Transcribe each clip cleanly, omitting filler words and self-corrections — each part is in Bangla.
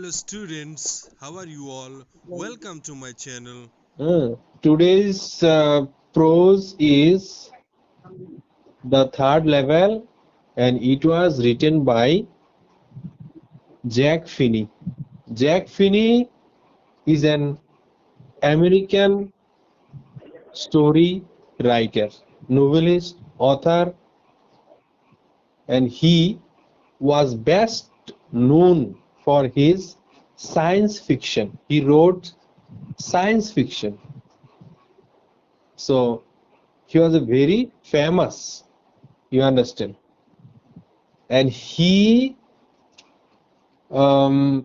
Hello students, how are you all? Welcome to my channel. Today's prose is the third level, and it was written by Jack Finney. Jack Finney is an American story writer, novelist, author, and he was best known for his science fiction. He wrote science fiction. So he was a very famous, you understand. And he um,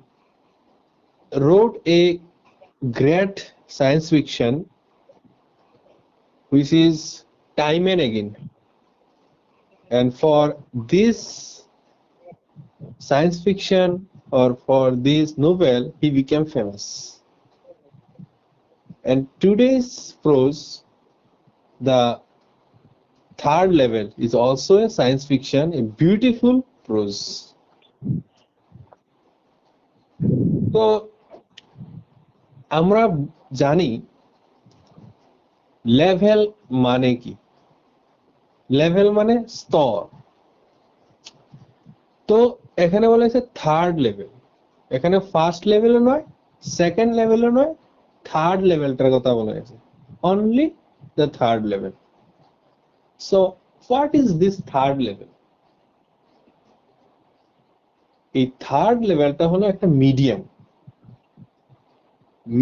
wrote a great science fiction which is Time and Again. And for this science fiction or for this novel, he became famous. And today's prose, the third level, is also a science fiction, a beautiful prose. তো আমরা জানি লেভেল মানে কি? লেভেল মানে স্তর। তো এখানে বলা হয়েছে থার্ড লেভেল। এখানে ফার্স্ট লেভেলও নয়, সেকেন্ড লেভেলও নয়, থার্ড লেভেলটার কথা বলা হয়েছে। Only the third level. So what is this third level? এই থার্ড লেভেলটা হলো একটা মিডিয়াম।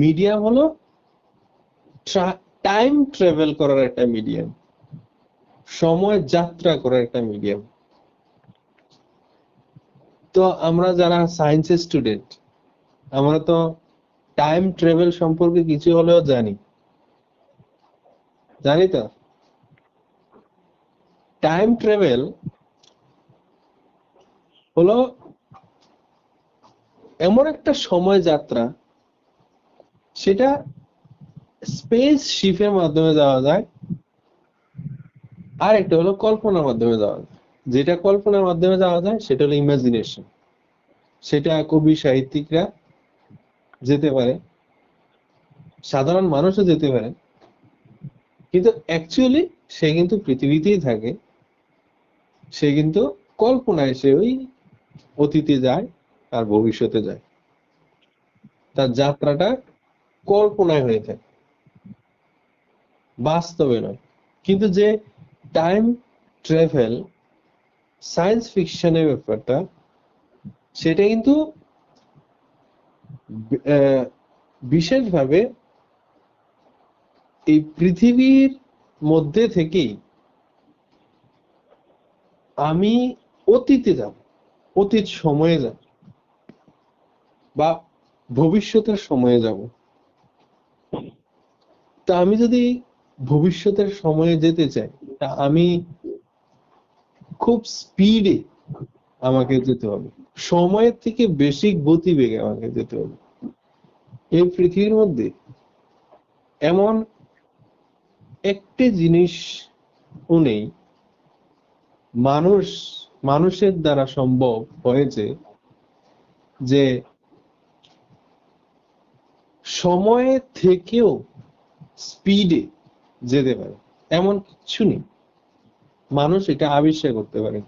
মিডিয়াম হলো টাইম ট্রাভেল করার একটা মিডিয়াম, সময় যাত্রা করার একটা মিডিয়াম। তো আমরা যারা সায়েন্সের স্টুডেন্ট, আমরা তো টাইম ট্রাভেল সম্পর্কে কিছু হলেও জানি, জানি তো। টাইম ট্রাভেল হলো এমন একটা সময় যাত্রা, সেটা স্পেস শিপের মাধ্যমে যাওয়া যায়, আর একটা হলো কল্পনার মাধ্যমে যাওয়া যায়। যেটা কল্পনার মাধ্যমে যাওয়া যায় সেটা হলো ইমাজিনেশন। সেটা কবি সাহিত্যিকরা যেতে পারে, সাধারণ মানুষও যেতে পারে, কিন্তু অ্যাকচুয়ালি সে কিন্তু পৃথিবীতেই থাকে। সে কিন্তু কল্পনায় সে ওই অতীতে যায় আর ভবিষ্যতে যায়, তার যাত্রাটা কল্পনায় হয়ে থাকে, বাস্তবে নয়। কিন্তু যে টাইম ট্রাভেল সায়েন্স ফিকশনের ব্যাপারটা, সেটা কিন্তু বিশেষভাবে এই পৃথিবীর মধ্যে থেকেই আমি অতীতে যাব, অতীত সময়ে যাব বা ভবিষ্যতের সময়ে যাব। তা আমি যদি ভবিষ্যতের সময়ে যেতে চাই, তা আমি খুব স্পিডে আমাকে যেতে হবে, সময়ের থেকে বেশি গতিবেগে আমাকে যেতে হবে। এই পৃথিবীর মধ্যে এমন একটি জিনিস নেই মানুষের দ্বারা সম্ভব হয়েছে যে সময়ের থেকেও স্পিডে যেতে পারে, এমন কিছু নেই। মানুষ এটা আবিষ্কার করতে পারে,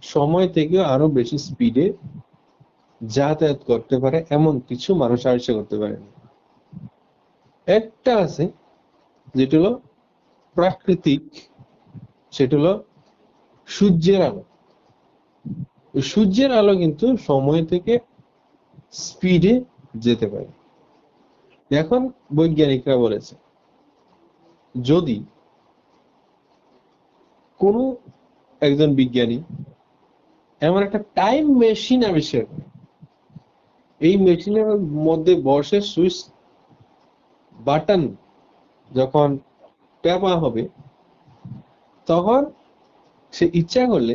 সময় থেকেও আরো বেশি স্পিডে যাতায়াত করতে পারে এমন কিছু মানুষ আবিষ্কার করতে পারে। একটা আছে যেটা হলো প্রাকৃতিক, সেটা হলো সূর্যের আলো। সূর্যের আলো কিন্তু সময় থেকে স্পিডে যেতে পারে। এখন বৈজ্ঞানিকরা বলেছে, যদি কোনো একজন বিজ্ঞানী এমন একটা টাইম মেশিন আবিষ্কার করে, এই মেশিনের মধ্যে বসে সুইচ বাটন যখন টেপা হবে, তখন সে ইচ্ছা করলে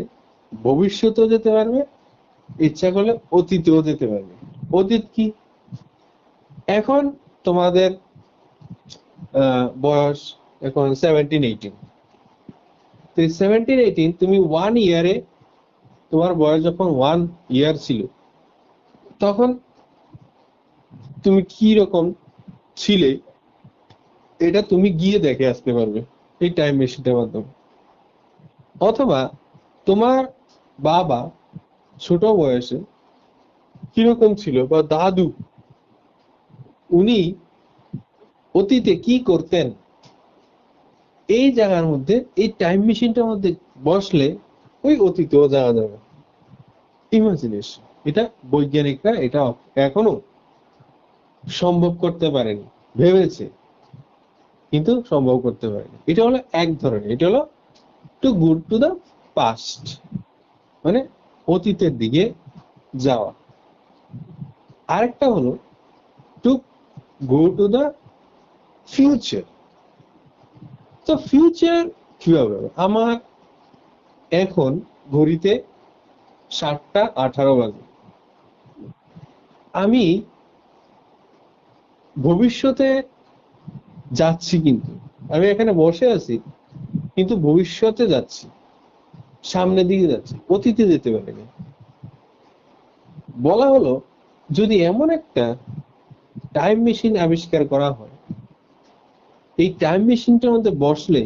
ভবিষ্যতেও যেতে পারবে, ইচ্ছা করলে অতীতেও যেতে পারবে। অতীত কি? এখন তোমাদের বয়স এখন 17-18। তো 17-18 তুমি 1 ইয়ারে, তোমার বয়স যখন 1 ইয়ার ছিল, তখন তুমি কি রকম ছিলে এটা তুমি গিয়ে দেখে আসতে পারবে এই টাইম মেশিনটার মাধ্যমে। অথবা তোমার বাবা ছোট বয়সে কিরকম ছিল, বা দাদু উনি অতীতে কি করতেন, এই জায়গার মধ্যে এই টাইম মেশিনটার মধ্যে বসলে ওই অতীতেও যাওয়া যাবে। ইমাজিনেশন, এটা বৈজ্ঞানিকরা এটা এখনো সম্ভব করতে পারেনি, ভেবেছে কিন্তু সম্ভব করতে পারেনি। এটা হলো এক ধরনের, এটা হলো to go to the past, মানে অতীতের দিকে যাওয়া। আরেকটা হলো to go to the future. তো ফিউচার কিভাবে হবে? আমার এখন ঘড়িতে 7টা 18 বাজে, আমি ভবিষ্যতে যাচ্ছি, কিন্তু আমি এখানে বসে আছি কিন্তু ভবিষ্যতে যাচ্ছি, সামনের দিকে যাচ্ছি, অতীতে যেতে পারিনি। বলা হলো যদি এমন একটা টাইম মেশিন আবিষ্কার করা হয়, এই টাইম মেশিনটার মধ্যে বসলে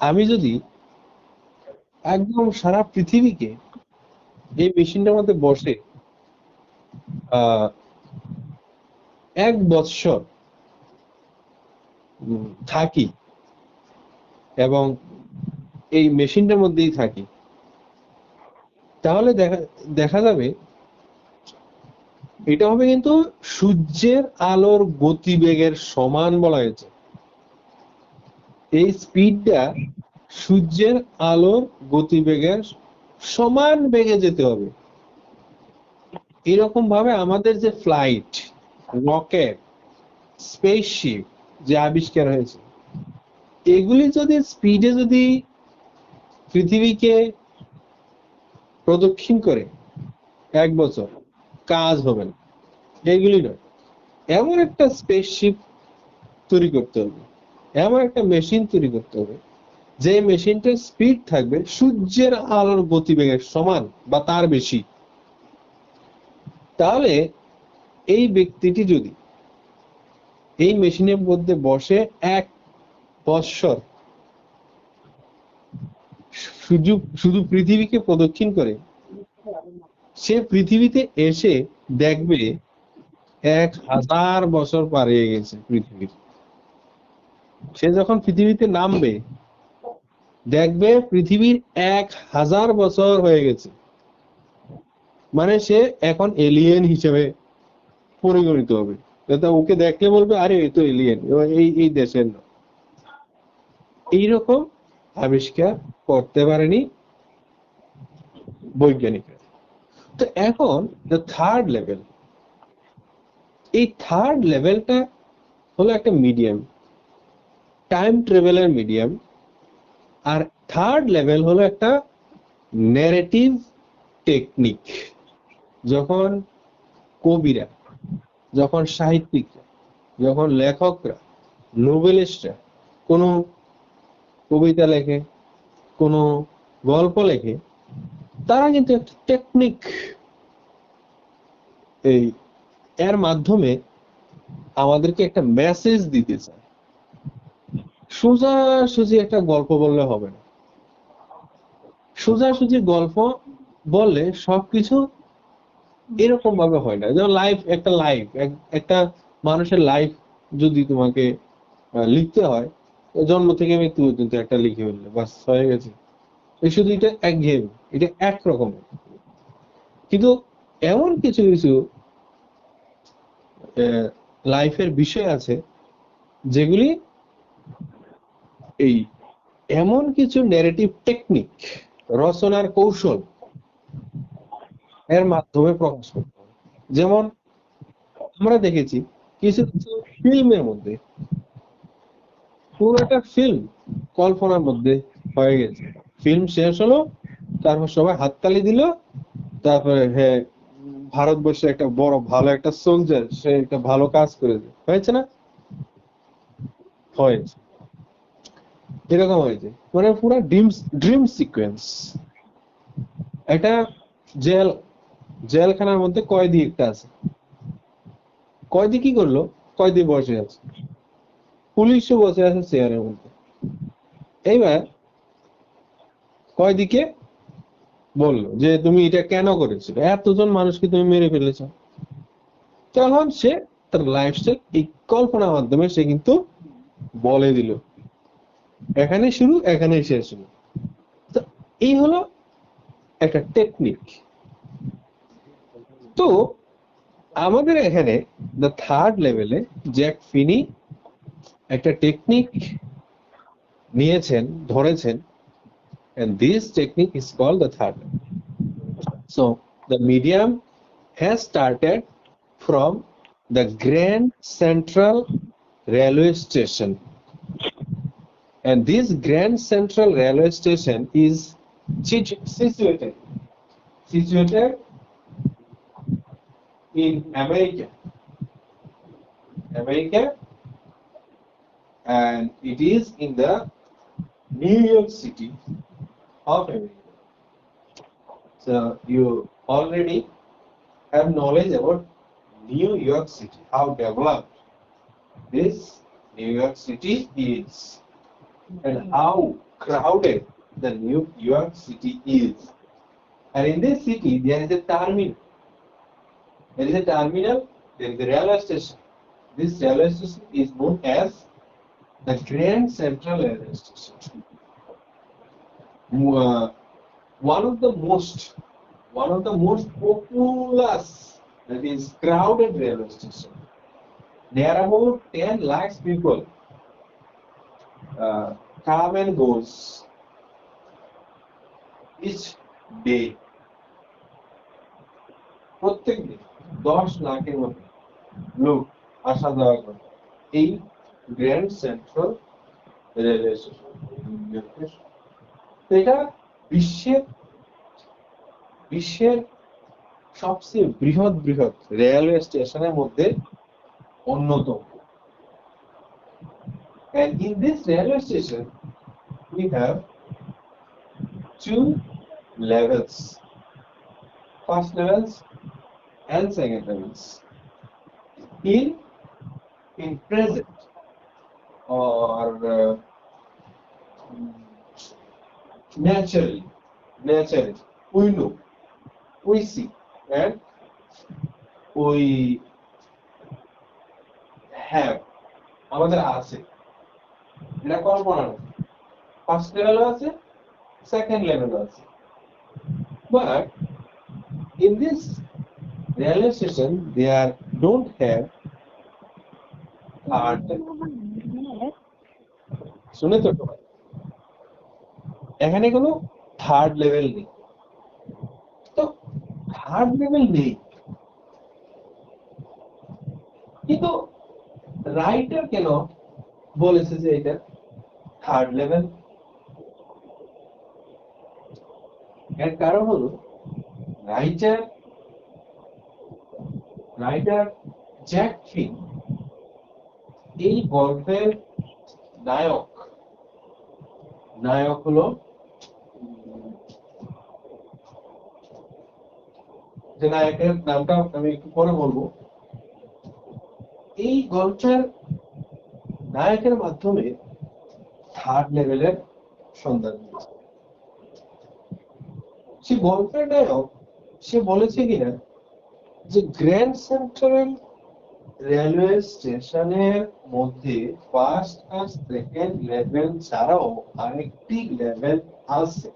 আমি যদি একদম সারা পৃথিবীকে এই মেশিনটার মধ্যে বসে 1 বৎসর থাকি এবং এই মেশিনটার মধ্যেই থাকি, তাহলে দেখা যাবে এটা হবে কিন্তু সূর্যের আলোর গতিবেগের সমান। বলা হয়েছে এই স্পিডটা সূর্যের আলোর গতিবেগের সমান বেগে যেতে হবে। এরকম ভাবে আমাদের যে ফ্লাইট, রকেট, স্পেসশিপ যে আবিষ্কার হয়েছে, এগুলি যদি স্পিডে যদি পৃথিবীকে প্রদক্ষিণ করে 1 বছর, কাজ হবে না। এইগুলি নয়, এমন একটা স্পেসশিপ তৈরি করতে হবে, এমন একটা মেশিন তৈরি করতে হবে যে মেশিনটার স্পিড থাকবে সূর্যের আলোর গতিবেগের সমান বা তার বেশি। তাহলে এই ব্যক্তিটি যদি এই মেশিনের মধ্যে বসে 1 বৎসর শুধু পৃথিবীকে প্রদক্ষিণ করে, সে পৃথিবীতে এসে দেখবে 1000 বছর পার হয়ে গেছে পৃথিবীর। সে যখন পৃথিবীতে নামবে দেখবে পৃথিবীর 1000 বছর হয়ে গেছে, মানে সে এখন এলিয়েন হিসেবে পরিগণিত হবে। ওকে দেখলে বলবে আরে এ তো এলিয়েন, এই দেশের না। এইরকম আবিষ্কার করতে পারেনি বৈজ্ঞানিকরা। তো এখন থার্ড লেভেল, এই থার্ড লেভেলটা হলো একটা মিডিয়াম, টাইম ট্রাভেলের মিডিয়াম। আর থার্ড লেভেল হলো একটা ন্যারেটিভ টেকনিক। যখন কবিরা, যখন সাহিত্যিকরা, যখন লেখকরা, নোবেলিস্টরা কোনো কবিতা লেখে, কোনো গল্প লেখে, তারা কিন্তু একটা টেকনিক এর মাধ্যমে আমাদেরকে একটা মেসেজ দিতে চায়। সোজাসুজি একটা গল্প বললে হবে না। সোজাসুজি গল্প বললে সবকিছু এরকম ভাবে হয় না। যেমন একটা মানুষের লাইফ যদি তোমাকে লিখতে হয়, জন্ম থেকে মৃত্যু পর্যন্ত একটা লিখে ফেললে বাস হয়ে গেছে। এই শুধু এটা একঘেয়েমি, এটা একরকম। কিন্তু এমন কিছু কিছু লাইফের বিষয় আছে যেগুলি এই এমন কিছু ন্যারেটিভ টেকনিক, রচনার কৌশল এর মাধ্যমে প্রকাশ করতে হবে। যেমন আমরা দেখেছি কিছু কিছু ফিল্মের মধ্যে পুরো একটা ফিল্ম কল্পনার মধ্যে হয়ে গেছে। ফিল্ম শেষ হলো, তারপর সবাই হাততালি দিল, তারপরে হ্যাঁ ভারতবর্ষে একটা বড় ভালো একটা সোলজার, সে একটা ভালো কাজ করেছে, হয়েছে না? হয়েছে, এরকম হয়েছে। মানে পুরো ড্রিম সিকোয়েন্স। একটা জেলখানার মধ্যে কয়েদি একটা আছে, কয়েদি কি করলো? কয়েদি বসে আছে, পুলিশও বসে আছে চেয়ারের মধ্যে। এইবার কয়েদিকে বললো যে তুমি এটা কেন করেছো, এতজন মানুষকে তুমি মেরে ফেলেছো। তখন সে তার লাইফস্টাইল এই কল্পনার মাধ্যমে সে কিন্তু বলে দিল। এখানে শুরু, এখানেই শেষ হলো। তো এই হলো একটা টেকনিক। তো আমাদের এখানে দ্য থার্ড লেভেলে জ্যাক ফিনি একটা টেকনিক নিয়েছেন, ধরেছেন, and this technique is called the third level. So the medium has started from the Grand Central Railway Station, and this Grand Central Railway Station is situated in America, and it is in the New York City of America. So you already have knowledge about New York City, how developed this New York City is, and how crowded the New York City is. And in this city, there is a terminal. There is a terminal, there is a railway station. This railway station is known as the Grand Central Railway Station. One of the most populous, that is crowded railway station. There are about 10 lakhs people come and goes each day. প্রত্যেক দিন 10 লাখের মতো লোক আসা যাওয়া করে এই গ্র্যান্ড সেন্ট্রাল রেলওয়ে স্টেশন। এটা বিশ্বের সবচেয়ে বৃহৎ রেলওয়ে স্টেশনের মধ্যে অন্যতম। And in this railway station, we have two levels, first levels and second levels. In present or naturally, we know, we see, and we have. আমাদের আছে, এটা কল্পনা না। ফার্স্ট লেভেলও আছে, সেকেন্ড লেভেলও আছে। But in this railway station, there don't have third level. শুনে তো এখানে কোনো থার্ড লেভেল নেই। তো থার্ড লেভেল নেই, কিন্তু রাইটার কেন বলেছে যে এটা থার্ড লেভেল? এর কারণ হলো রাইটার জ্যাক ফিন এই গল্পের নায়ক হলো, যে নায়কের নামটা আমি একটু পরে বলবো। এই গল্পের নায়কের মাধ্যমে থার্ড লেভেলের সন্ধান দিয়েছে। সে গল্পের নায়ক, সে বলেছে কিনা যে গ্র্যান্ড সেন্ট্রাল রেলওয়ে স্টেশনের মধ্যে ফার্স্ট আর সেকেন্ড লেভেল ছাড়াও আরেকটি লেভেল আছে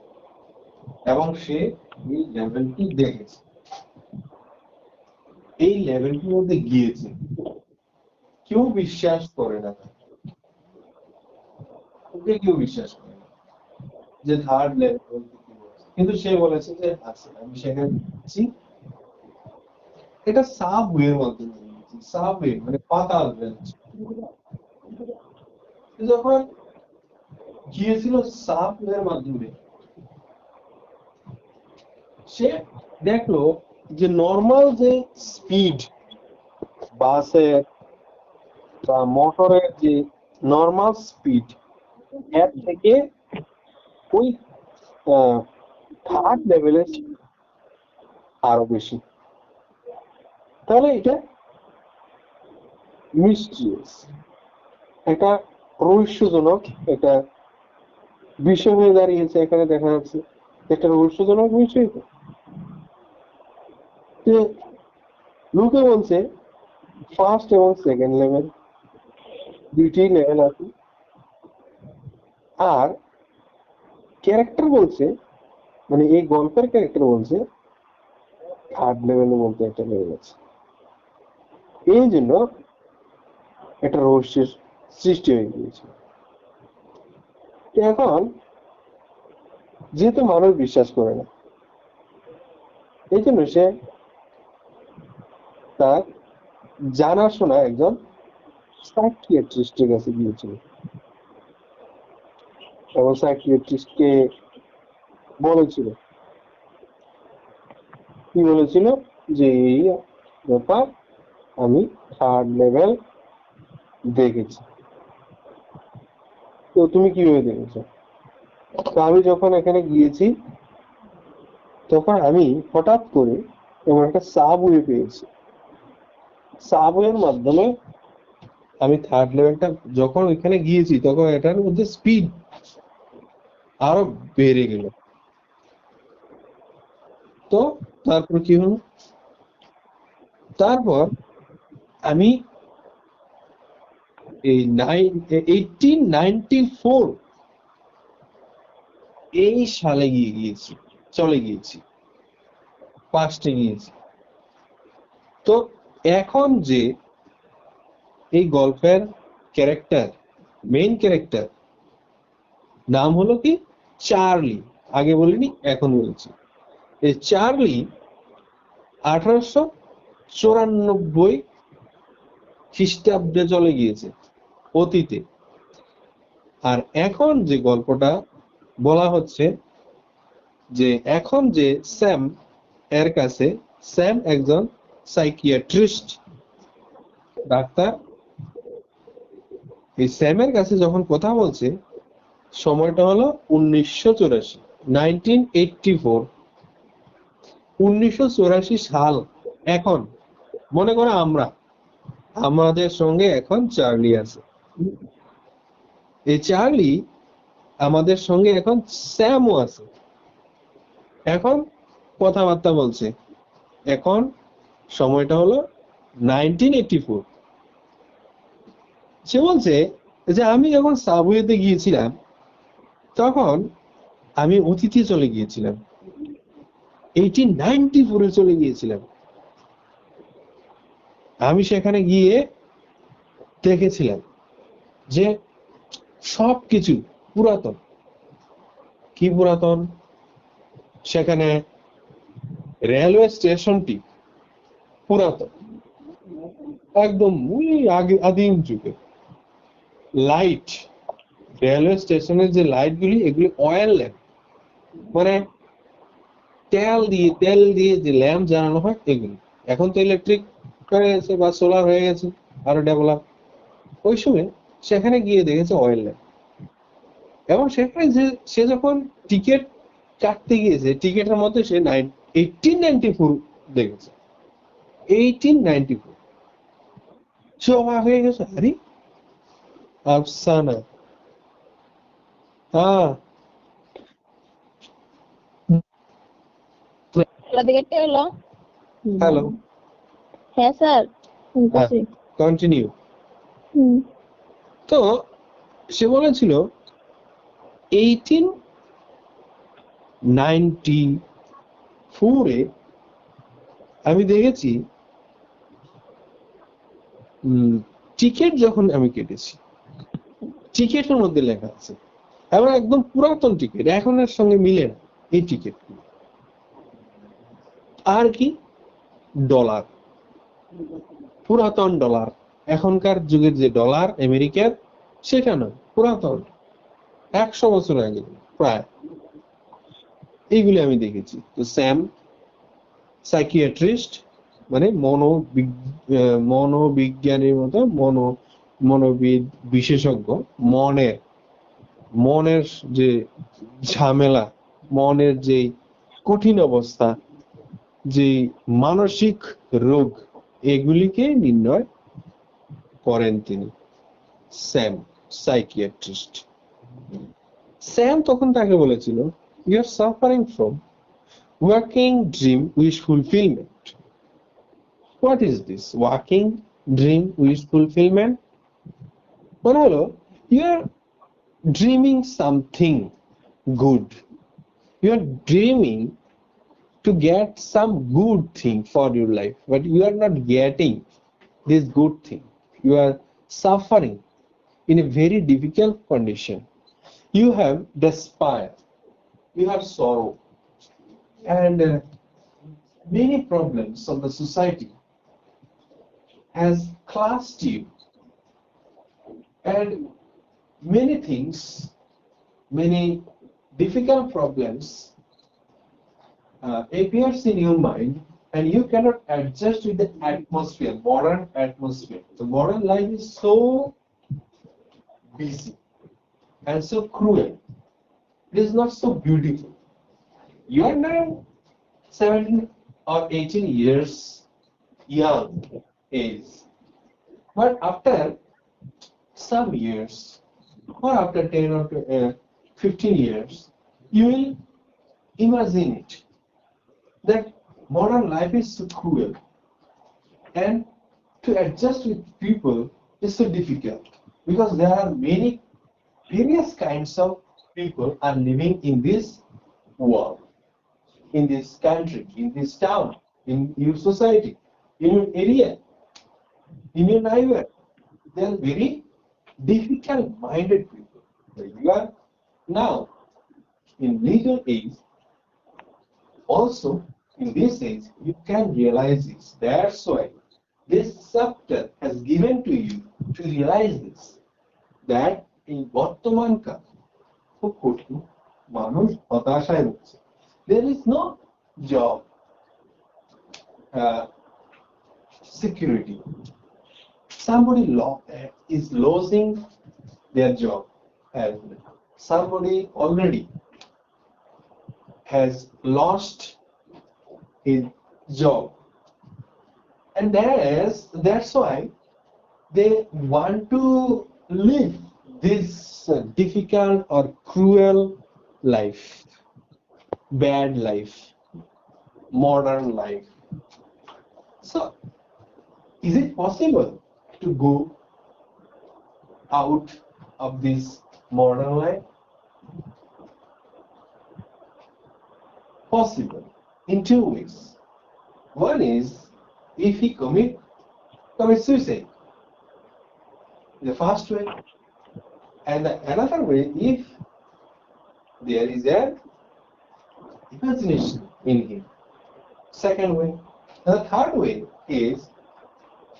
এবং সে এই লেভেলটি দেখেছে, এই লেভেলটির মধ্যে গিয়েছে। কেউ বিশ্বাস করে না, কেউ বিশ্বাস করে না যে থার্ড লেভেল, কিন্তু সে বলেছে যে আছে, আমি সেখানে গেছি। এটা সাবওয়ের মাধ্যমে, সাবওয়ে মানে পাতাল রেল। যখন গিয়েছিল সাবওয়ের মাধ্যমে, সে দেখলো যে নর্মাল যে স্পিড বাসের বা মোটরের যে নর্মাল স্পিড, এর থেকে ওই থার্ড লেভেলে আরো বেশি। তাহলে এটা মিস্ট্রিয়াস, এটা রহস্যজনক, এটা বিষয় হয়ে দাঁড়িয়েছে। এখানে দেখা যাচ্ছে একটা রহস্যজনক বিষয়। যে লোকে বলছে ফার্স্ট এবং সেকেন্ড লেভেল দুইটি লেভেল আছে, আর ক্যারেক্টার বলছে, মানে এই গল্পের ক্যারেক্টার বলছে থার্ড লেভেলের মধ্যে একটা লেভেল আছে। এই জন্য একটা রহস্যের সৃষ্টি হয়ে গিয়েছে। এখন যেহেতু মানুষ বিশ্বাস করে না, এই জন্য সে তার জানাশোনা একজন সাইকিয়াট্রিস্টের কাছে গিয়েছিল এবং সাইকিয়াট্রিস্টকে বলেছিল, কি বলেছিল, যে এই ব্যাপার আমি থার্ড লেভেল দেখেছি। তো তুমি কিভাবে দেখেছো? তো আমি যখন এখানে গিয়েছি তখন আমি হঠাৎ করে এমন একটা সাবওয়ে পেয়েছি। সাবওয়ের মাধ্যমে আমি থার্ড লেভেলটা যখন ওইখানে গিয়েছি তখন এটার মধ্যে স্পিড আরো বেড়ে গেল। তো তারপর কি হলো, তারপর আমি এই 1894 এই সালে চলে গিয়েছি, পাস্টে গিয়েছি। তো এখন যে এই গল্পের ক্যারেক্টার, মেইন ক্যারেক্টার নাম হলো কি চার্লি। আগে বলিনি, এখন বলছি। এই চার্লি 1894 খ্রিস্টাব্দে চলে গিয়েছে, অতীতে। আর এখন যে গল্পটা বলা হচ্ছে, যে এখন যে স্যাম এর কাছে, স্যাম একজন সাইকিয়াট্রিস্ট, ডাক্তার। এই স্যামের কাছে যখন কথা বলছে, সময়টা হলো 1984, 1984, 1984 সাল। এখন মনে করো আমাদের সঙ্গে এখন চার্লি আছে। এই চার্লি আমাদের সঙ্গে এখন স্যামও আছে, এখন কথাবার্তা বলছে। এখন সময়টা হলো 1984। সে বলছে যে আমি যখন সাবওয়েতে গিয়েছিলাম তখন আমি অতীতে চলে গিয়েছিলাম, 1894 চলে গিয়েছিলাম। আমি সেখানে গিয়ে দেখেছিলাম যে সবকিছু পুরাতন। কি পুরাতন? সেখানে রেলওয়ে স্টেশনটি পুরাতন, একদম ওই আদিম যুগে। লাইট, রেলওয়ে স্টেশনের যে লাইটগুলি, এগুলি অয়েল ল্যাম্প, মানে তেল দিয়ে যে ল্যাম্প জ্বালানো হয় এগুলি। এখন তো ইলেকট্রিক হয়ে গেছে বা সোলার হয়ে গেছে, আরো ডেভেলপ। ওই সময় সেখানে গিয়ে দেখেছে অয়েল ল্যাম্প। এবং সেখানে যে সে যখন টিকিট কাটতে গিয়েছে, টিকিটের মধ্যে সে 1894 দেখেছে, 1894। সে অবাক হয়ে গেছে, আরে আফসানা। হ্যাঁ, হ্যালো, হ্যাঁ স্যার, হ্যাঁ, শুনতেছি। কন্টিনিউ। হুম। তো সে বলেছিল 1894 আমি দেখেছি টিকিট যখন আমি কেটেছি, টিকিটের মধ্যে লেখা আছে, এবং একদম পুরাতন টিকিট, এখনের সঙ্গে মিলে না এই টিকিট। আর কি ডলার, পুরাতন ডলার, এখনকার যুগের যে ডলার আমেরিকার, সেটা নয়, পুরাতন, 100 বছর আগে প্রায়। এইগুলি আমি দেখেছি। তো স্যাম সাইকিয়াট্রিস্ট, মানে মনোবিজ্ঞানীর মতো, মনোবিদ, বিশেষজ্ঞ, মনের যে ঝামেলা, মনের যে কঠিন অবস্থা, যে মানসিক রোগ, এগুলিকে নির্ণয় করেন তিনি, স্যাম, সাইকিয়াট্রিস্ট। স্যাম তখন তাকে বলেছিল, you are suffering from working dream wish fulfilment. What is this working dream wish fulfilment? মানে হলো, you are dreaming something good. You are dreaming to get some good thing for your life, but you are not getting this good thing. You are suffering in a very difficult condition. You have despair, you have sorrow, and many problems of the society has classed you, and many things, many difficult problems appears in your mind, and you cannot adjust with the atmosphere, modern atmosphere. The modern life is so busy and so cruel. It is not so beautiful. You are now 17 or 18 years young age, but after some years, or after 10 or 15 years, you will imagine it, that modern life is so cruel, and to adjust with people is so difficult, because there are many various kinds of people are living in this world, in this country, in this town, in your society, in your area, in your neighborhood. They are very difficult minded people. You are now in legal age. Also, in this age, you can realize this. That's why this chapter has given to you to realize this, that in বর্তমান কাল খুব কঠিন, মানুষ হতাশায় ভুগছে। There is no job security. Somebody is losing their job, and somebody already has lost his job, and that's why they want to live this difficult or cruel life, bad life, modern life. So, is it possible to go out of this modern life? Possible in two ways. One is, if he commits suicide, the first way, and another way, if there is an imagination in him. Second way. The third way is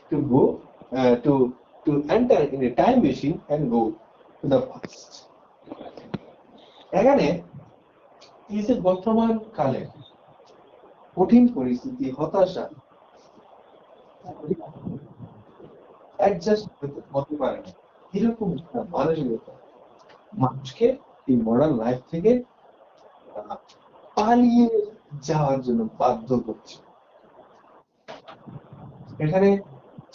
to go to enter in a time machine and go to the past. এখানে এই যে বর্তমান কালে কঠিন পরিস্থিতি, হতাশা, অ্যাডজাস্ট হতে পারে না, এরকম একটা মানসিকতা মানুষকে এই মডার্ন লাইফ থেকে পালিয়ে যাওয়ার জন্য বাধ্য করছে। এখানে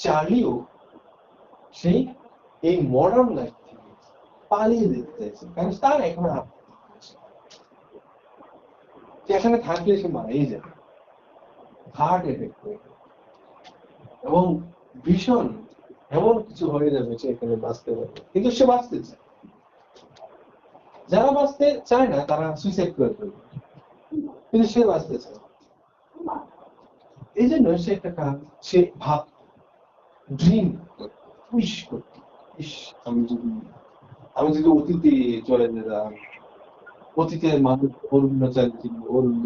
চার্লিও সেই এই মডার্ন লাইফ থেকে পালিয়ে যেতে চাইছে, কারণ তার এখন এখানে থাকলে সে মারাই যাবে, হার্ট এফেক্ট হয়ে, এবং ভীষণ এমন কিছু হয়ে যাবে সে এখানে বাঁচতে পারবে, কিন্তু সে বাঁচতে চায়। যারা বাঁচতে চায় না তারা সুইসাইড করে ফেলবে, কিন্তু সে বাঁচতে চায়। এই জন্য সে একটা কাজ, সে ভাব ড্রিম উইশ করত, আমি যদি অতীতে চলে যেতাম, অতীতের মানুষ অরুণাচল ছিল, অরুণ,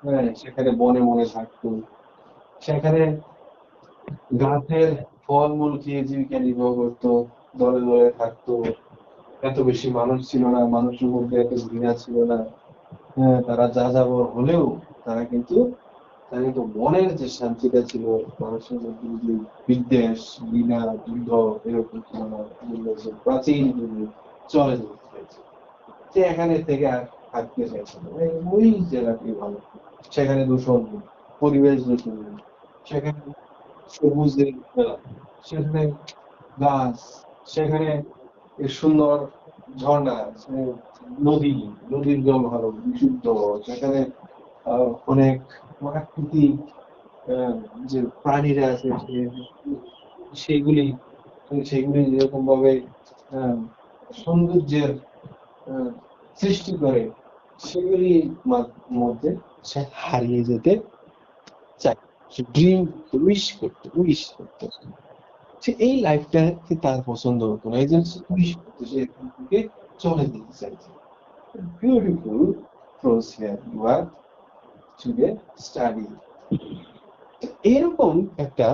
হ্যাঁ, সেখানে বনে বনে থাকতো, সেখানে গাছের ফলমূল খেয়ে জীবিকা নির্বাহ করতো, দলে দলে থাকতো, এত বেশি মানুষ ছিল না, মানুষের মধ্যে এত ঘৃণা ছিল না, হ্যাঁ, তারা যা যাবর হলেও তারা কিন্তু মনের যে শান্তিটা ছিল, মানুষের মধ্যে যে বিদ্বেষ, ঘৃণা, যুদ্ধ এরকম ছিল না, প্রাচীন চলে যেতে চাইছে, সে এখানে থেকে আর থাকতে চাইছে না। ওই জেলাটি ভালো, সেখানে দূষণ নেই, পরিবেশ দূষণ নেই, সেখানে সবুজের, সেখানে গাছ, সেখানে এই সুন্দর ঝর্ণা, নদীর জল ভালো বিশুদ্ধ, সেখানে অনেক প্রাকৃতিক যে প্রাণীরা আছে সেগুলি সেগুলি যেরকম ভাবে সৌন্দর্যের আহ, সৃষ্টি করে, সেগুলি মধ্যে সে হারিয়ে যেতে চায়, সে ড্রিম উইশ করতে। সে এই লাইফটাকে তার পছন্দ হতো না, এই জন্য সে উইশ করতে, সে এখান থেকে চলে যেতে চাইছে। Beautiful prose here, you are today study. এরকম একটা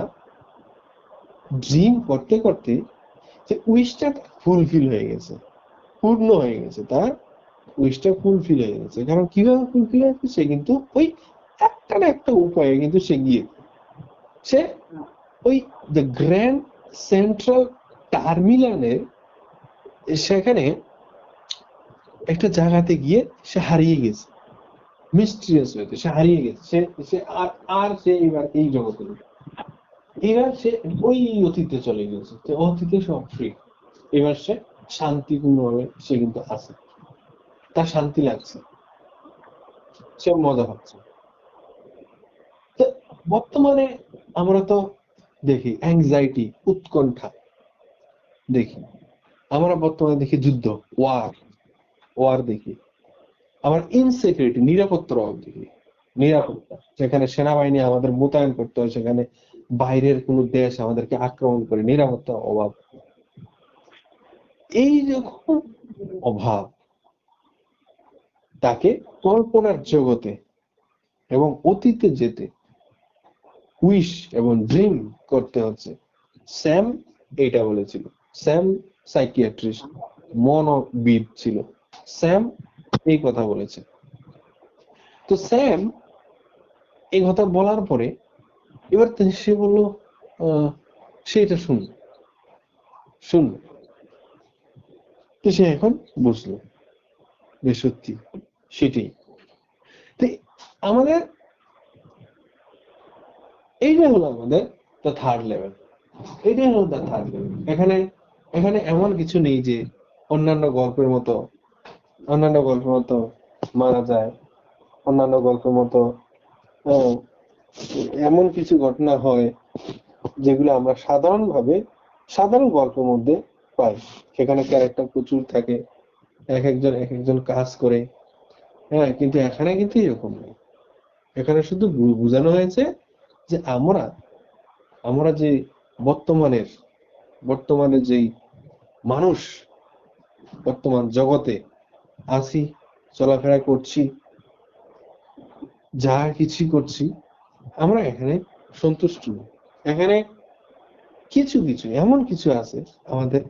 ড্রিম করতে করতে যে উইশটা ফুলফিল হয়ে গেছে, পূর্ণ হয়ে গেছে, তার উইশটা ফুলফিল হয়ে গেছে। কারণ কিভাবে ফুলফিল হয়েছে, সে কিন্তু ওই একটা না একটা উপায়ে কিন্তু সে ওই দ্য গ্র্যান্ড সেন্ট্রাল টার্মিনালের সেখানে একটা জায়গাতে গিয়ে সে হারিয়ে গেছে, মিস্টিরিয়াস হয়েছে, সে হারিয়ে গেছে, সে আর সে এবার এই জগতে নেই। এবার সে ওই অতীতে চলে গেছে, অতীতে সব ফ্রি। এবার সে শান্তিপূর্ণভাবে সে কিন্তু আছে, তার শান্তি লাগছে, সে মজা পাচ্ছে। তো বর্তমানে আমরা তো দেখি অ্যাংজাইটি, উৎকণ্ঠা দেখি, আমরা বর্তমানে দেখি যুদ্ধ, ওয়ার দেখি, আবার ইনসিকিউরিটি, নিরাপত্তার অভাব দেখি। নিরাপত্তা, যেখানে সেনাবাহিনী আমাদের মোতায়েন করতে হয়, সেখানে বাইরের কোন দেশ আমাদেরকে আক্রমণ করে, নিরাপত্তার অভাব। এই রকম অভাব তাকে কল্পনার জগতে এবং অতীতে যেতে উইশ এবং ড্রিম করতে হচ্ছে। স্যাম এটা বলেছিল, স্যাম সাইকিয়াট্রিস্ট, মনোবিদ ছিল, স্যাম এই কথা বলেছে। তো স্যাম এই কথা বলার পরে এবার সে বলল সে এটা শুনলো, তো সে এখন বুঝলো যে সত্যি সেটাই। তো আমাদের এইটা হলো আমাদের দ্য থার্ড লেভেল, এটাই হলো দ্য থার্ড লেভেল। এখানে এমন কিছু নেই যে অন্যান্য গল্পের মতো মারা যায়, অন্যান্য গল্পের মতো এমন কিছু ঘটনা হয় যেগুলো আমরা সাধারণ গল্পের মধ্যে পাই। সেখানে ক্যারেক্টার প্রচুর থাকে, এক একজন কাজ করে, হ্যাঁ, কিন্তু এখানে কিন্তু এরকম নেই। এখানে শুধু বোঝানো হয়েছে যে আমরা যে বর্তমানে যেই মানুষ বর্তমান জগতে আছি, চলাফেরা করছি, যা কিছু করছি, আমরা এখানে সন্তুষ্ট নই। এখানে কিছু এমন কিছু আছে আমাদের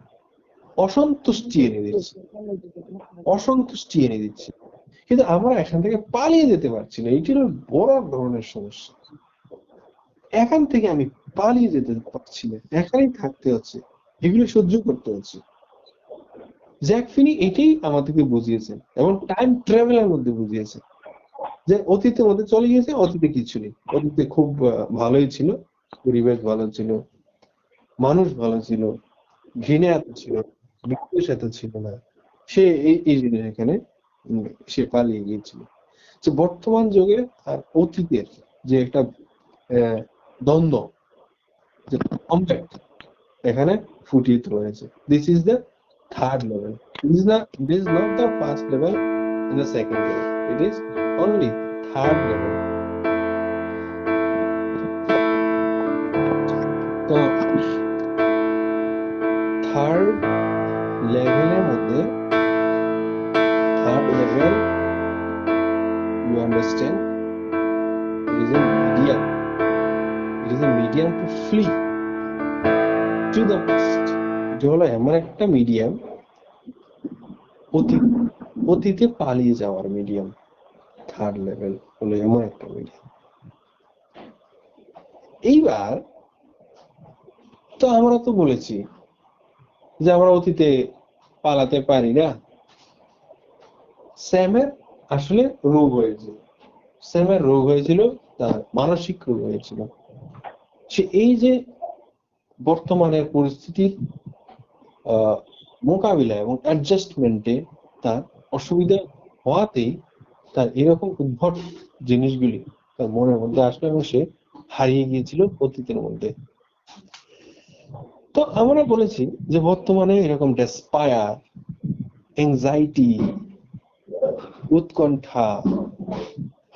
অসন্তুষ্টি এনে দিচ্ছে, কিন্তু আমরা এখান থেকে পালিয়ে যেতে পারছি না। এটি হলো বড় ধরনের সমস্যা। এখান থেকে আমি পালিয়ে যেতে পারছি না, এখানেই থাকতে হচ্ছে, এগুলো সহ্য করতে হচ্ছে। জ্যাক ফিনি এটাই আমাদেরকে বুঝিয়েছেন, এবং টাইম ট্রাভেলের মধ্যে বুঝিয়েছেন যে অতীতের মধ্যে চলে গিয়েছে, অতীতে কিছু নেই, অতীতে খুব ভালোই ছিল, পরিবেশ ভালো ছিল, মানুষ ভালো ছিল, ঘৃণা এত ছিল, বিদ্বেষ এত ছিল না। সে এই জিনিস এখানে সে পালিয়ে গিয়েছিল। যে বর্তমান যুগে আর অতীতের যে একটা দ্বন্দ্ব, যে কমপ্যাক্ট এখানে ফুটিয়ে তোলা হয়েছে। This is the third level. This is not the first level and the second level. It is only third level. তো থার্ড লেভেলের মধ্যে, third level, you understand, it is a medium. It is a medium to flee to the past. এটা হলো এমন একটা মিডিয়াম, অতীতে পালিয়ে যাওয়ার মিডিয়াম। থার্ড লেভেল হলো এমন একটা মিডিয়াম। এইবার তো আমরা তো বলেছি যে আমরা অতীতে পালাতে পারি না। স্যামের আসলে রোগ হয়েছিল, তার মানসিক রোগ হয়েছিল। সে এই যে বর্তমানের পরিস্থিতির মোকাবিলা এবং অ্যাডজাস্টমেন্টে তার অসুবিধা হওয়াতেই তার এরকম উদ্ভট জিনিসগুলি তার মনের মধ্যে আসলো এবং সে হারিয়ে গিয়েছিল অতীতের মধ্যে। তো আমরা বলেছি যে বর্তমানে এরকম ডেসপায়ার, এংজাইটি, উৎকণ্ঠা,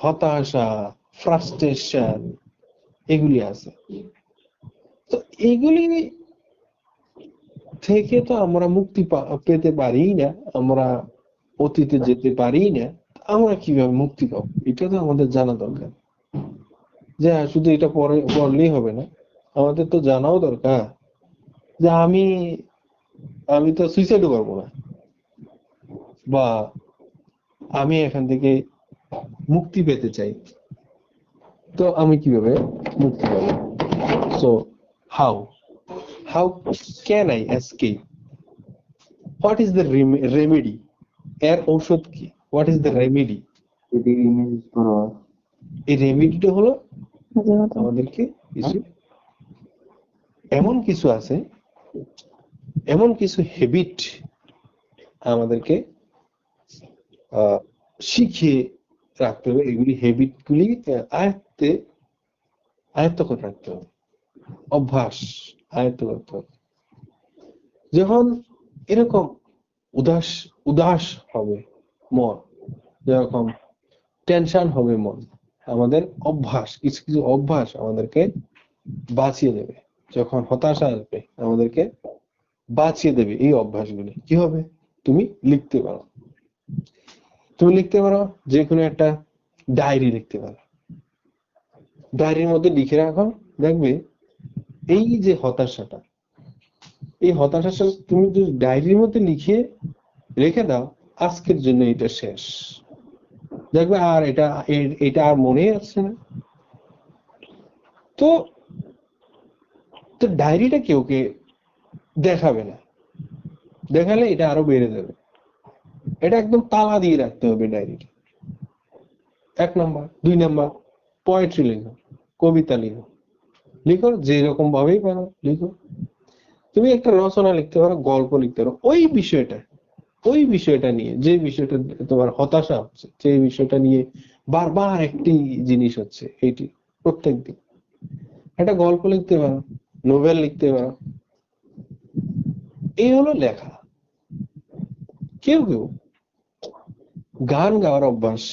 হতাশা, ফ্রাস্ট্রেশন এগুলি আছে। তো এগুলি থেকে তো আমরা মুক্তি পেতে পারি না, আমরা অতীতে যেতে পারি না। আমরা কিভাবে মুক্তি পাবো এটা তো আমাদের জানা দরকার। যে শুধু এটা পড়লেই হবে না, আমাদের তো জানাও দরকার যে আমি তো সুইসাইডও করবো না, বা আমি এখান থেকে মুক্তি পেতে চাই, তো আমি কিভাবে মুক্তি পাবো? So how can I escape? What is the remedy? এর ঔষধ কি? What is the remedy? এই রেমেডিটা হলো আমাদেরকে এমন কিছু আছে, এমন কিছু হ্যাবিট আমাদেরকে শিখিয়ে রাখতে হবে। এগুলি হ্যাবিট গুলি আয়ত্ত করে রাখতে হবে, অভ্যাস আয়ত্ত করতে হবে। যখন এরকম উদাস হবে মন, যখন টেনশন হবে মন, আমাদের অভ্যাস, কিছু কিছু অভ্যাস আমাদেরকে বাঁচিয়ে দেবে। যখন হতাশা আসবে আমাদেরকে বাঁচিয়ে দেবে এই অভ্যাসগুলি। কি হবে? তুমি লিখতে পারো, যে কোনো একটা ডায়েরি লিখতে পারো। ডায়েরির মধ্যে লিখে রাখো, দেখবে এই যে হতাশাটা, এই হতাশাটা তুমি যদি ডায়েরির মধ্যে লিখে রেখে দাও, আজকের জন্য এটা শেষ, দেখবে আর এটা আর মনে আসছে না। তো ডায়েরিটা কেউ দেখাবে না, দেখালে এটা আরো বেড়ে যাবে। এটা একদম তালা দিয়ে রাখতে হবে ডায়েরিটা। 1 নাম্বার। 2 নাম্বার, পোয়েট্রি লিখো, কবিতা লিখো, যেরকম ভাবেই পারো লিখো। তুমি একটা রচনা লিখতে পারো, গল্প লিখতে পারো, ওই বিষয়টা নিয়ে, যে বিষয়টা তোমার হতাশা হচ্ছে, যে বিষয়টা নিয়ে বারবার একটি জিনিস হচ্ছে, এইটি প্রত্যেকদিন একটা গল্প লিখতে পারো, নোভেল লিখতে পারো। এই হলো লেখা। কেউ গান গাওয়ার অভ্যাস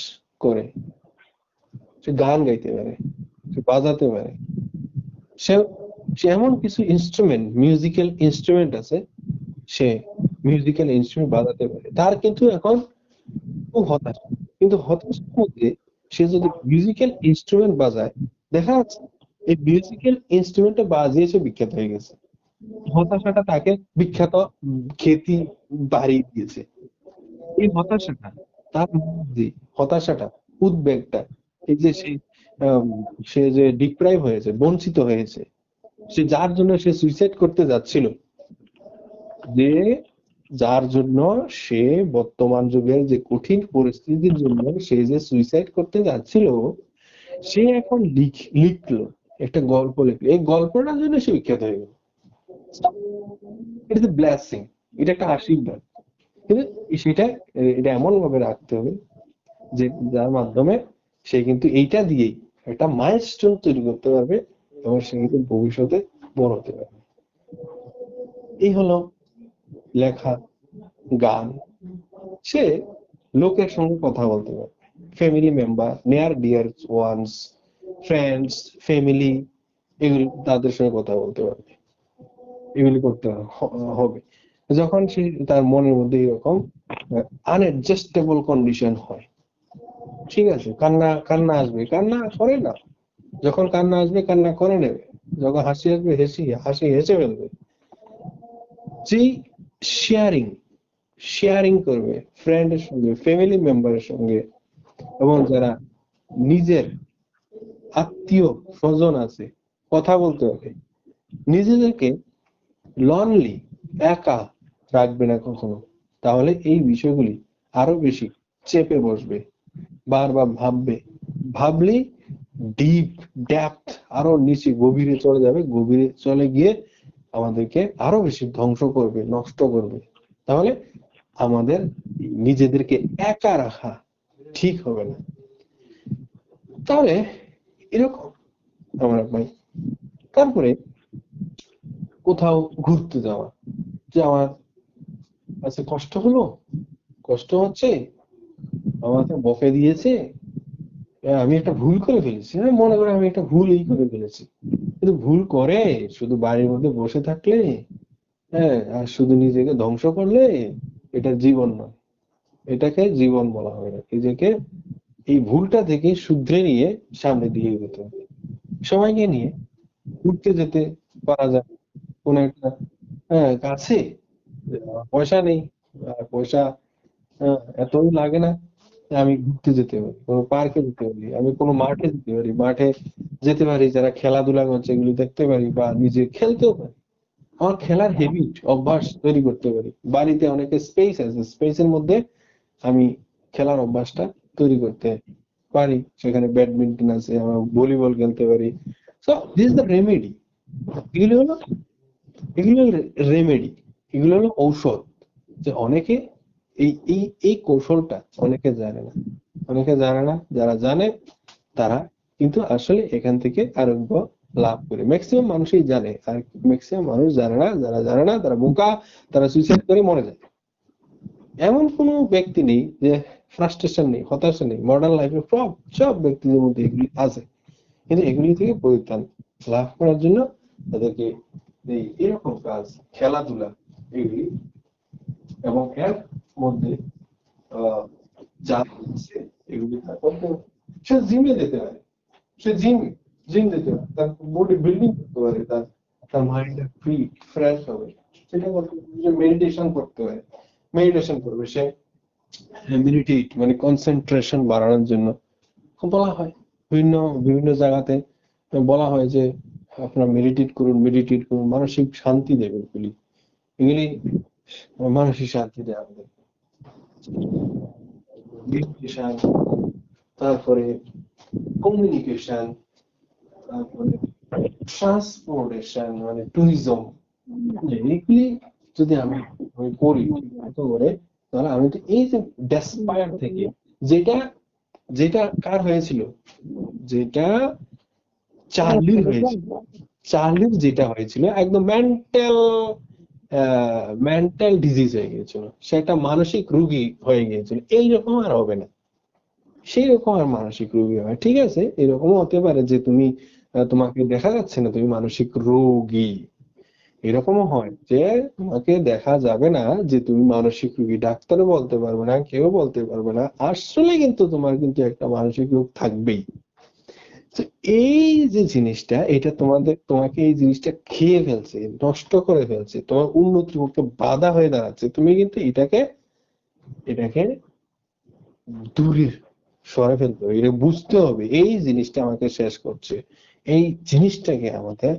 করে, সে গান গাইতে পারে, সে বাজাতে পারে, সে এমন কিছু মিউজিক্যাল ইনস্ট্রুমেন্ট আছে, সে মিউজিক্যাল ইনস্ট্রুমেন্ট বাজাতে পারে। তার কিন্তু এখন খুব হতাশা, কিন্তু হতাশার মধ্যে সে যদি মিউজিক্যাল ইনস্ট্রুমেন্ট বাজায়, দেখা যাচ্ছে এই মিউজিক্যাল ইনস্ট্রুমেন্টটা বাজিয়ে সে বিখ্যাত হয়ে গেছে। হতাশাটা তাকে বিখ্যাত খ্যাতি বাড়িয়ে দিয়েছে। এই হতাশাটা তার মধ্যে, হতাশাটা, উদ্বেগটা, এই যে সে যে ডিপ্রাইভ হয়েছে, বঞ্চিত হয়েছে, সে যার জন্য সে সুইসাইড করতে যাচ্ছিল, যার জন্য সে বর্তমান যুগের যে কঠিন পরিস্থিতির জন্য সে যে সুইসাইড করতে যাচ্ছিল, সে এখন লিখলো একটা গল্প, লিখলো, এই গল্পটার জন্য সে বিখ্যাত হয়ে গেল। এটা ব্লেসিং, এটা একটা আশীর্বাদ। কিন্তু এটা এমন ভাবে রাখতে হবে যে যার মাধ্যমে সে কিন্তু এইটা দিয়েই একটা মাইলস্টোন তৈরি করতে পারবে এবং সে কিন্তু ভবিষ্যতে বড় হতে পারবে। এই হলো লেখা, গান। সে লোকের সঙ্গে কথা বলতে পারবে, family member, near deer once, friends, family, এগুলি তাদের সঙ্গে কথা বলতে পারবে। এগুলি করতে হবে যখন সে তার মনের মধ্যে এরকম আনএডজাস্টেবল কন্ডিশন হয়। ঠিক আছে, কান্না আসবে, কান্না করে না। যখন কান্না আসবে কান্না করে নেবে, যখন হাসি আসবে হাসি হেসে ফেলবে। যেই শেয়ারিং করবে ফ্রেন্ডের সঙ্গে, ফ্যামিলি মেম্বারের সঙ্গে, এবং যারা নিজের আত্মীয় স্বজন আছে, কথা বলতে হবে। নিজেদেরকে লনলি, একা রাখবে না কখনো, তাহলে এই বিষয়গুলি আরো বেশি চেপে বসবে। বারবার ভাবলেই ডিপ ডেপথ, আরো নিচে গভীরে চলে যাবে। গভীরে চলে গিয়ে আমাদেরকে আরো বেশি ধ্বংস করবে, নষ্ট করবে। তাহলে আমাদের নিজেদেরকে একা রাখা ঠিক হবে না। তাহলে এরকম আমার ভাই, তারপরে কোথাও ঘুরতে যাওয়া, যে আমার আচ্ছা কষ্ট হলো, কষ্ট হচ্ছে, আমাকে বকে দিয়েছে, আমি একটা ভুল করে ফেলেছি, হ্যাঁ মনে করে আমি একটা ভুলই করে ফেলেছি, কিন্তু ভুল করে শুধু বাড়ির মধ্যে বসে থাকলে, হ্যাঁ, আর শুধু নিজেকে ধ্বংস করলে এটা জীবন নয়। এটাকে জীবন বলা হয় না। নিজেকে এই ভুলটা থেকে শুধরে নিয়ে সামনে দিয়ে যেতে হবে। সবাইকে নিয়ে ঘুরতে যেতে পারা যায় কোন একটা, হ্যাঁ কাছে, পয়সা নেই, পয়সা এতই লাগে না, আমি ঘুরতে যেতে পারি, কোনো পার্কে যেতে পারি, আমি কোনো মাঠে যেতে পারি, মাঠে যেতে পারি, যারা খেলাধুলা করছে এগুলো দেখতে পারি, বা নিজে খেলতেও পারি। আমার খেলার হ্যাবিট, অভ্যাস তৈরি করতে পারি। বাড়িতে অনেকে স্পেস আছে, স্পেসের মধ্যে আমি খেলার অভ্যাসটা তৈরি করতে পারি। সেখানে ব্যাডমিন্টন আছে, আমরা ভলিবল খেলতে পারি। So this is the remedy. এগুলো হলো এগুলো রেমেডি, এগুলো হলো ঔষধ। যে অনেকে এই এই এই কৌশলটা অনেকে জানে না, অনেকে জানে না, যারা জানে তারা কিন্তু আসলে এখান থেকে আরোগ্য লাভ করে। ম্যাক্সিমাম মানুষই জানে, আর ম্যাক্সিমাম মানুষ জানে না। যারা জানে না তারা বোকা, তারা সুইসাইড করে মরে যায়। এমন কোনো ব্যক্তি নেই যে ফ্রাস্ট্রেশন নেই, হতাশা নেই। মডার্ন লাইফে সব সব ব্যক্তিদের মধ্যে এগুলি আছে, কিন্তু এগুলি থেকে পরিত্রাণ লাভ করার জন্য তাদেরকে এই এরকম কাজ, খেলাধুলা এগুলি, এবং এর মধ্যে যা আছে এগুলি তার করতে হবে। সে জিমে যেতে পারে, সে জিম যেতে পারে, তার বডি বিল্ডিং করতে পারে, তার তার মাইন্ডটা ফ্রেশ হবে, সেটা করতে পারে। সে মেডিটেশন করতে পারে, মেডিটেশন করবে। সে মেডিটেট মানে কনসেন্ট্রেশন বাড়ানোর জন্য বলা হয়। বিভিন্ন বিভিন্ন জায়গাতে বলা হয় যে আপনার মেডিটেট করুন, মেডিটেট করুন, মানসিক শান্তি দেবে এগুলি। এগুলি মানসিক শান্তি দেয় আমাদের। মেডিটেশন, তারপরে কমিউনিকেশন, তারপরে ট্রান্সপোর্টেশন মানে ট্যুরিজম, এগুলি যদি আমি করি ঠিকমতো করে, তাহলে আমি তো এই যে ডেসপায়ার থেকে, যেটা যেটা কার হয়েছিল, যেটা চার্লির হয়েছিল, চার্লির যেটা হয়েছিল একদম মেন্টাল ডিজিজ হয়ে গিয়েছিল, সেটা মানসিক রোগী হয়ে গিয়েছিল। এইরকম আর হবে না, সেই রকম আর মানসিক রোগী হয়। ঠিক আছে, এরকমও হতে পারে যে তুমি তোমাকে দেখা যাচ্ছে না তুমি মানসিক রোগী, এরকমও হয় যে তোমাকে দেখা যাবে না যে তুমি মানসিক রোগী, ডাক্তারও বলতে পারবে না, কেউ বলতে পারবে না, আসলে কিন্তু তোমার কিন্তু একটা মানসিক রোগ থাকবেই। তো এই যে জিনিসটা, এটা তোমাকে এই জিনিসটা খেয়ে ফেলছে, নষ্ট করে ফেলছে, তোমার উন্নতির পক্ষে বাধা হয়ে দাঁড়াচ্ছে। তুমি কিন্তু এটাকে এটাকে দূরে সরে ফেলতে হবে, এটা বুঝতে হবে এই জিনিসটা আমাকে শেষ করছে। এই জিনিসটাকে আমাদের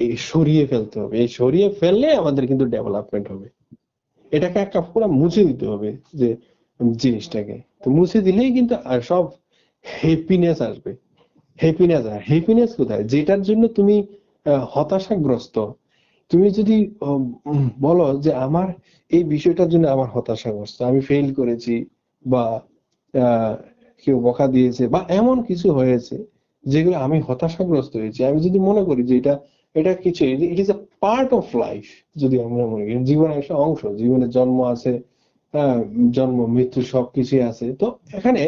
এই সরিয়ে ফেলতে হবে। এই সরিয়ে ফেললে আমাদের কিন্তু ডেভেলপমেন্ট হবে। এটাকে একটা পুরো মুছে দিতে হবে যে জিনিসটাকে। তো মুছে দিলেই কিন্তু আর সব হ্যাপিনেস আসবে। হ্যাপিনেস কোথায়? যেটার জন্য তুমি হতাশাগ্রস্ত, তুমি যদি বলো যে আমার এই বিষয়টার জন্য আমার হতাশাগ্রস্ত, আমি ফেল করেছি, বা কেউ বকা দিয়েছে, বা এমন কিছু হয়েছে যেগুলো আমি হতাশাগ্রস্ত হয়েছি, আমি যদি মনে করি যে এটা কিছু, it is a part of life, যদি আমরা মনে করি জীবনের একটা অংশ, জীবনের জন্ম আছে, জন্ম মৃত্যু সবকিছুই আছে, তো এখানে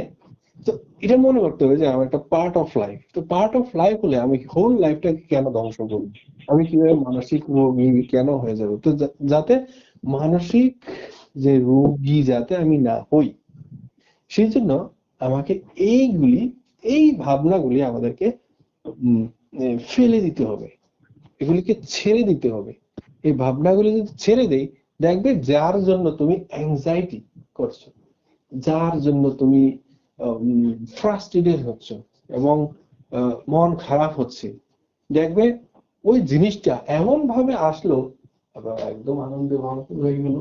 তো এটা মনে করতে হবে যে আমার একটা পার্ট অফ লাইফ। তো পার্ট অফ লাইফ হলে আমি হোল লাইফটাকে কেন ধ্বংস করবো? আমি কিভাবে মানসিক রোগী কেন হয়ে যাবো? তো যাতে মানসিক যে রোগী যাতে আমি না হই, সেই জন্য আমাকে এই ভাবনাগুলি আমাদেরকে ফেলে দিতে হবে, এগুলিকে ছেড়ে দিতে হবে। এই ভাবনাগুলি যদি ছেড়ে দেই, দেখবে যার জন্য তুমি অ্যাংজাইটি করছো, যার জন্য তুমি ফ্রাস্ট্রেটেড হচ্ছ এবং মন খারাপ হচ্ছে, দেখবে ওই জিনিসটা এমন ভাবে আসলো, আবার একদম আনন্দে ভরপুর হয়ে গেল।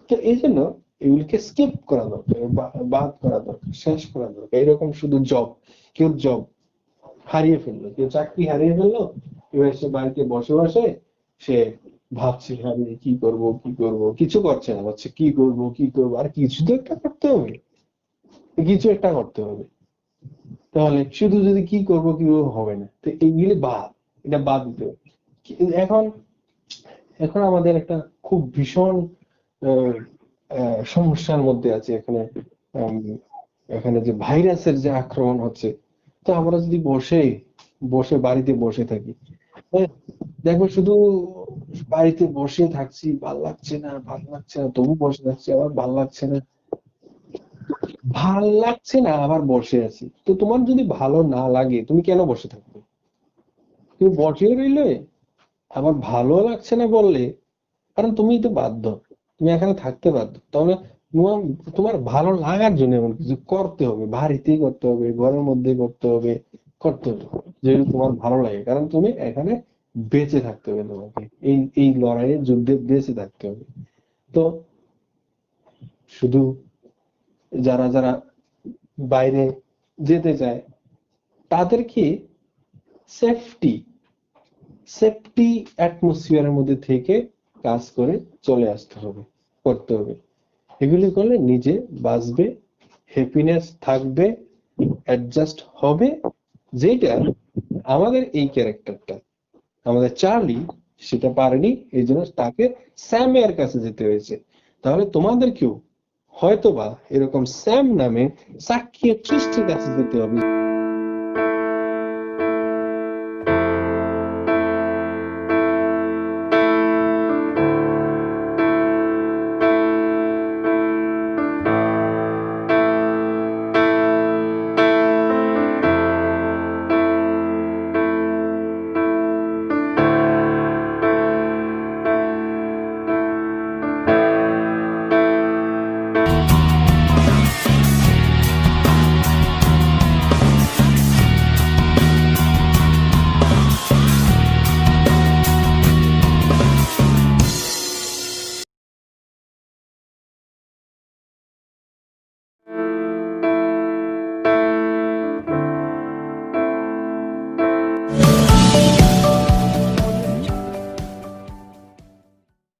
তো এই জন্য এগুলিকে স্কিপ করা দরকার, বাদ করা দরকার, শেষ করা দরকার। এরকম শুধু কেউ জব হারিয়ে ফেললো, কেউ চাকরি হারিয়ে ফেললো, এবার সে বাড়িতে বসে বসে সে ভাবছে আমি কি করব কিছু করছে না, ভাবছে কি করব আর কিছু তো একটা করতে হবে, কিছু একটা করতে হবে। তাহলে শুধু যদি কি করব হবে না, তো এইগুলি এটা বাদ দিতে হবে। এখন এখন আমাদের একটা খুব ভীষণ আহ, সমস্যার মধ্যে আছে এখানে। উম, এখানে যে ভাইরাসের যে আক্রমণ হচ্ছে, তো আমরা যদি বসে বাড়িতে বসে থাকি, হ্যাঁ, দেখো শুধু বাড়িতে বসে থাকছি, ভাল লাগছে না তবু বসে থাকছি, আবার ভাল লাগছে না আবার বসে আছি। তো তোমার যদি ভালো না লাগে তুমি কেন বসে থাকবে? তুমি বসে রইলে, আবার ভালো লাগছে না বললে, কারণ তুমি তো বাধ্য, তুমি এখানে থাকতে বাধ্য। তাহলে তোমার তোমার ভালো লাগার জন্য এমন কিছু করতে হবে, বাড়িতেই করতে হবে, ঘরের মধ্যে করতে হবে যেহেতু তোমার ভালো লাগে, কারণ তুমি এখানে বেঁচে থাকতে হবে, তোমাকে এই এই লড়াইয়ে যুদ্ধে বেঁচে থাকতে হবে। তো শুধু যারা যারা বাইরে যেতে চায় তাদেরকে সেফটি সেফটি অ্যাটমসফিয়ারের মধ্যে থেকে কাজ করে চলে আসতে হবে, করতে হবে। এগুলি করলে নিজে বাঁচবে, হ্যাপিনেস থাকবে, অ্যাডজাস্ট হবে। যেটা আমাদের এই ক্যারেক্টারটা, আমাদের চার্লি সেটা পারেনি, এই জন্য তাকে স্যামের কাছে যেতে হয়েছে। তাহলে তোমাদেরকেও হয়তোবা এরকম স্যাম নামে সাইকিয়াট্রিস্টের কাছে যেতে হবে।